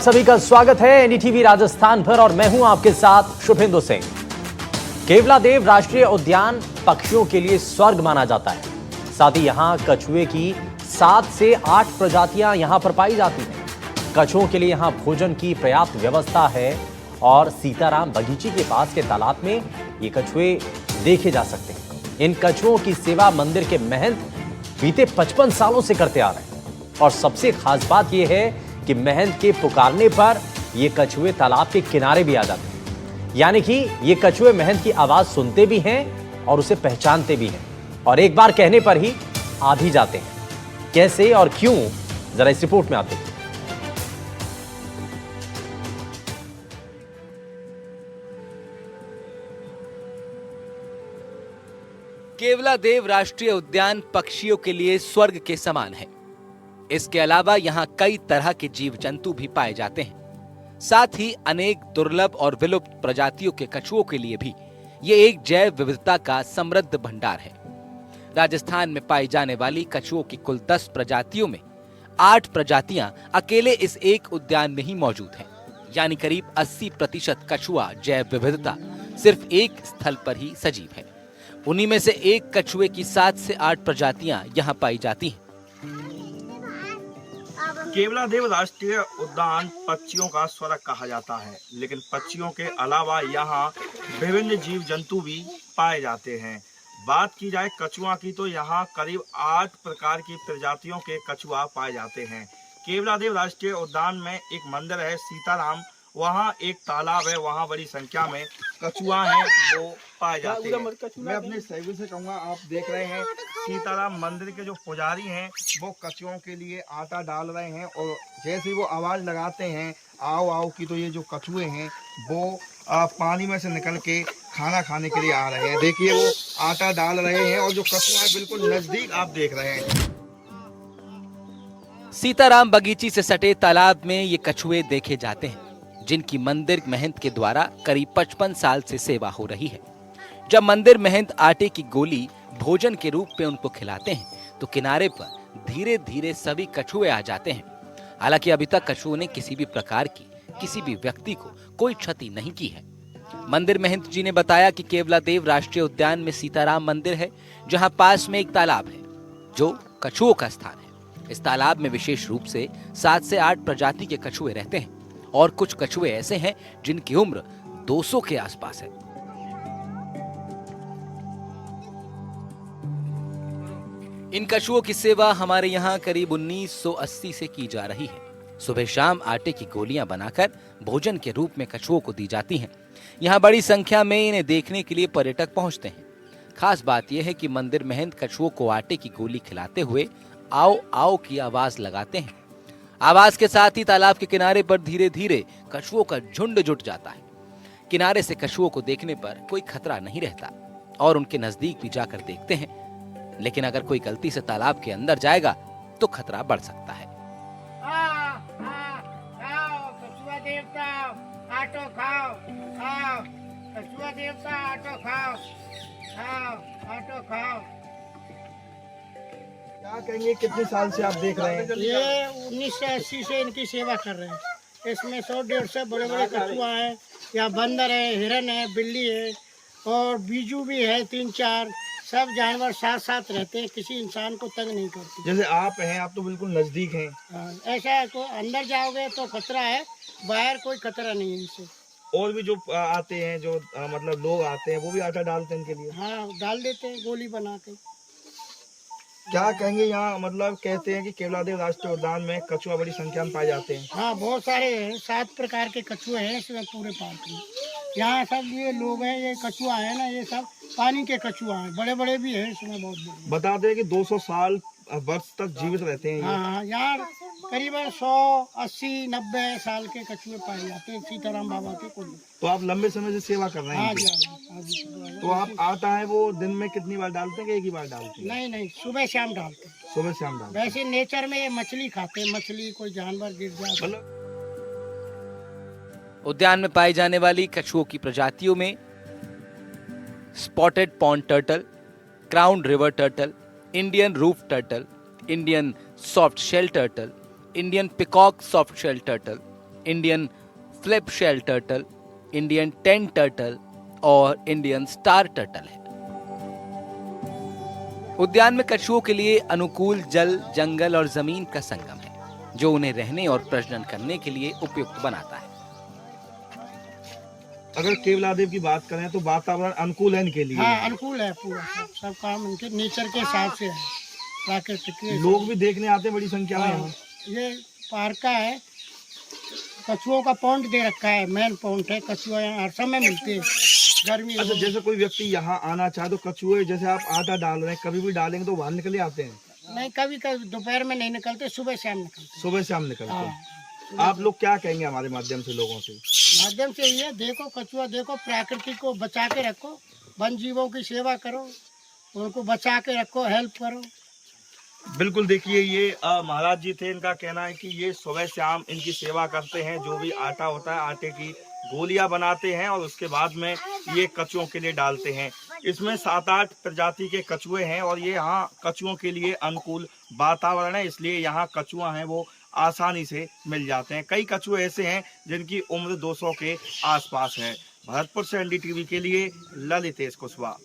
सभी का स्वागत है एनडीटीवी राजस्थान पर और मैं हूं आपके साथ शुभेंदु सिंह। केवलादेव राष्ट्रीय उद्यान पक्षियों के लिए स्वर्ग माना जाता है। साथ ही यहां कछुए की 7 से 8 प्रजातियां यहां पर पाई जाती हैं। कछुओं के लिए यहां भोजन की पर्याप्त व्यवस्था है और सीताराम बगीची के पास के तालाब में ये कछुए देखे जा सकते हैं। इन कछुओं की सेवा मंदिर के महंत बीते 55 सालों से करते आ रहे हैं और सबसे खास बात यह है कि महंत के पुकारने पर ये कछुए तालाब के किनारे भी आ जाते हैं। यानी कि ये कछुए महंत की आवाज सुनते भी हैं और उसे पहचानते भी हैं और एक बार कहने पर ही आ भी जाते हैं। कैसे और क्यों, जरा इस रिपोर्ट में आप देखिए। केवलादेव राष्ट्रीय उद्यान पक्षियों के लिए स्वर्ग के समान है। इसके अलावा यहाँ कई तरह के जीव जंतु भी पाए जाते हैं। साथ ही अनेक दुर्लभ और विलुप्त प्रजातियों के कछुओं के लिए भी ये एक जैव विविधता का समृद्ध भंडार है। राजस्थान में पाई जाने वाली कछुओं की कुल 10 प्रजातियों में 8 प्रजातियां अकेले इस एक उद्यान में ही मौजूद हैं। यानी करीब 80% कछुआ जैव विविधता सिर्फ एक स्थल पर ही सजीव है। उन्हीं में से एक कछुए की 7 से 8 प्रजातियां यहाँ पाई जाती हैं। केवलादेव राष्ट्रीय उद्यान पक्षियों का स्वर्ग कहा जाता है, लेकिन पक्षियों के अलावा यहाँ विभिन्न जीव जंतु भी पाए जाते हैं। बात की जाए कछुआ की तो यहाँ करीब 8 प्रकार की प्रजातियों के कछुआ पाए जाते हैं। केवलादेव राष्ट्रीय उद्यान में एक मंदिर है सीताराम, वहाँ एक तालाब है, वहाँ बड़ी संख्या में कछुआ हैं वो पाए जाते हैं। मैं अपने सहयोगी से कहूँगा, आप देख रहे हैं सीताराम मंदिर के जो पुजारी हैं वो कछुओं के लिए आटा डाल रहे हैं और जैसे ही वो आवाज़ लगाते हैं आओ आओ की, तो ये जो कछुए हैं वो पानी में से निकल के खाना खाने के लिए आ रहे हैं। देखिए वो आटा डाल रहे हैं और जो कछुआ है बिल्कुल नजदीक आप देख रहे हैं। सीताराम बगीची से सटे तालाब में ये कछुए देखे जाते हैं, जिनकी मंदिर महंत के द्वारा करीब 55 साल से सेवा हो रही है। जब मंदिर महंत आटे की गोली भोजन के रूप में उनको खिलाते हैं तो किनारे पर धीरे धीरे सभी कछुए आ जाते हैं। हालांकि अभी तक कछुओं ने किसी भी प्रकार की किसी भी व्यक्ति को कोई क्षति नहीं की है। मंदिर महंत जी ने बताया कि केवलादेव राष्ट्रीय उद्यान में सीताराम मंदिर है, जहां पास में एक तालाब है जो कछुओं का स्थान है। इस तालाब में विशेष रूप से 7 से 8 प्रजाति के कछुए रहते हैं और कुछ कछुए ऐसे हैं जिनकी उम्र 200 के आसपास है। इन कछुओं की सेवा हमारे यहाँ करीब 1980 से की जा रही है। सुबह शाम आटे की गोलियां बनाकर भोजन के रूप में कछुओं को दी जाती हैं। यहाँ बड़ी संख्या में इन्हें देखने के लिए पर्यटक पहुँचते हैं। खास बात यह है कि मंदिर महंत कछुओं को आटे की गोली खिलाते हुए आओ आओ की आवाज लगाते हैं। आवाज के साथ ही तालाब के किनारे पर धीरे धीरे कछुओं का झुंड जुट जाता है। किनारे से कछुओं को देखने पर कोई खतरा नहीं रहता और उनके नजदीक भी जाकर देखते हैं, लेकिन अगर कोई गलती से तालाब के अंदर जाएगा तो खतरा बढ़ सकता है। कछुआ देवता आटो खाओ, खाओ कछुआ देवता आटो खाओ, खाओ आटो खाओ। क्या कहेंगे, कितने साल से आप देख रहे हैं? ये 1980 से इनकी सेवा कर रहे हैं। इसमें 100-150 बड़े बड़े कछुआ हैं, या बंदर है, हिरन है, बिल्ली है और बीजू भी है 3-4। सब जानवर साथ साथ रहते हैं, किसी इंसान को तंग नहीं करते। जैसे आप हैं, आप तो बिल्कुल नजदीक हैं। ऐसा है, को अंदर जाओगे तो खतरा है, बाहर कोई खतरा नहीं है इनसे। और भी जो आते हैं, जो मतलब लोग आते हैं, वो भी आटा डालते हैं इनके लिए? हाँ, डाल देते हैं गोली बना के। क्या कहेंगे, यहाँ मतलब कहते हैं कि केवलादेव राष्ट्रीय उद्यान में कछुआ बड़ी संख्या में पाए जाते हैं? हाँ, बहुत सारे हैं, 7 प्रकार के कछुए हैं इसमें पूरे पार्क में। यहाँ सब ये लोग हैं, ये कछुआ है ना, ये सब पानी के कछुआ हैं, बड़े बड़े भी हैं इसमें, बहुत बड़े। बता दें कि 200 साल वर्ष तक जीवित रहते हैं। हाँ, यहाँ करीबन 100-80-90 साल के कछुए पाए जाते हैं सीताराम बाबा के कुल। तो आप लंबे समय से सेवा कर रहे हैं? हाँ जी। तो आप आटा है वो दिन में कितनी बार डालते हैं कि एक ही बार डालते हैं? नहीं, सुबह शाम डालते हैं। सुबह शाम डालते हैं। वैसे नेचर में ये मछली खाते हैं, मछली कोई जानवर गिर जाए। मतलब उद्यान में पाई जाने वाली कछुओं की प्रजातियों में spotted pond turtle, crown river turtle, Indian roof turtle, Indian soft shell turtle, Indian peacock soft shell turtle, Indian flip shell turtle, Indian tent turtle और इंडियन स्टार टर्टल है। उद्यान में कछुओं के लिए अनुकूल जल, जंगल और जमीन का संगम है, जो उन्हें रहने और प्रजनन करने के लिए उपयुक्त बनाता है। अगर केवलादेव की बात करें तो वातावरण अनुकूल है इनके लिए। हाँ, अनुकूल है पूरा, सब काम इनके नेचर के हिसाब से है, प्राकृतिक के हिसाब लोग भी देखने आते हैं बड़ी संख्या में हाँ, यहाँ। ये पार्क का है, कछुओं का पॉइंट दे रखा है, मेन पॉइंट है। कछुआ यहाँ हर समय मिलते हैं, गर्मी अच्छा, जैसे कोई व्यक्ति यहाँ आना चाहे तो कछुए, जैसे आप आटा डाल रहे हैं, कभी भी डालेंगे तो बाहर निकले आते हैं? नहीं, कभी कभी दोपहर में नहीं निकलते, सुबह शाम निकलते। सुबह शाम निकलते हाँ, हैं। आप लोग क्या कहेंगे हमारे माध्यम से लोगों से? माध्यम से ये देखो कछुआ देखो, प्रकृति को बचा के रखो, वन जीवों की सेवा करो, उनको बचा के रखो, हेल्प करो। बिल्कुल, देखिए ये महाराज जी थे, इनका कहना है कि ये सुबह शाम इनकी सेवा करते हैं। जो भी आटा होता है, आटे की गोलियां बनाते हैं और उसके बाद में ये कछुओं के लिए डालते हैं। इसमें 7-8 प्रजाति के कछुए हैं और ये यहाँ कछुओं के लिए अनुकूल वातावरण है, इसलिए यहाँ कछुआ हैं वो आसानी से मिल जाते हैं। कई कछुए ऐसे हैं जिनकी उम्र 200 के आसपास है। भरतपुर से एनडीटीवी के लिए ललितेश कुशवाहा।